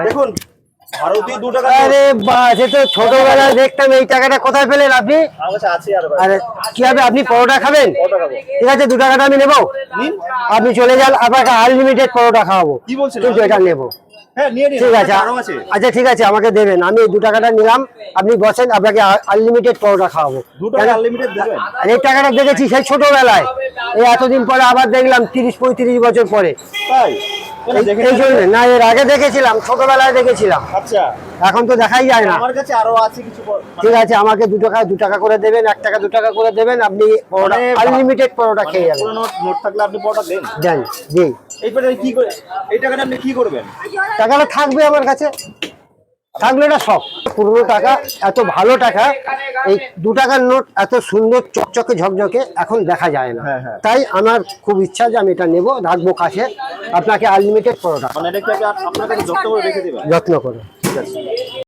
দেখুন ভারতীয় 2 টাকা। আরে বাস, এ তো ছোটবেলায় দেখতাম। এই টাকাটা কোথায় পেলেন আপনি? আরে কি হবে, আপনি পরোটা খাবেন? ঠিক আছে, 2 টাকাটা আমি নেবো। আপনি চলে যান, আপনাকে আনলিমিটেড পরোটা খাওয়াবো। কি বলছেন? কিন্তু এটা নেবো। হ্যাঁ নিয়ে নিন, ঠিক আছে। আরো আছে। আচ্ছা ঠিক আছে, আমাকে দেবেন। আমি 2 টাকাটা নিলাম, আপনি বসেন, আপনাকে আনলিমিটেড পরোটা খাওয়াবো। 2 টাকা আনলিমিটেড দেবেন? আর এই টাকাটা দেখেছি সেই ছোটবেলায়, এই এতদিন পরে আবার দেখলাম 30-35 বছর পরে। তাই এই জন্য না, এর আগে দেখেছিলাম, ছোটবেলায় দেখেছিলাম। আচ্ছা, এখন তো দেখাই যায় না। আমার কাছে আরো আছে কিছু। ঠিক আছে, আমাকে 2 টাকা করে দেবেন, 1 টাকা 2 টাকা করে দেবেন। আপনি পরোটা আনলিমিটেড পরোটা খেয়ে যাবেন। নোট থাকলে আপনি পরোটা দেন? দেন, দিই। এইবারে কি করে এই টাকাটা আপনি কি করবেন? টাকাটা থাকবে আমার কাছে, থাকলে এটা সব পুরনো টাকা। এত ভালো টাকা, এই 2 টাকার নোট এত সুন্দর চকচকে ঝকঝকে এখন দেখা যায় না। তাই আমার খুব ইচ্ছা যে আমি এটা নেবো, রাখবো কাছে। আপনাকে আনলিমিটেড পরোটা, মানে এটা কি আপনার কাছে যত্ন করে রেখে দিবেন? যত্ন করে। ঠিক আছে।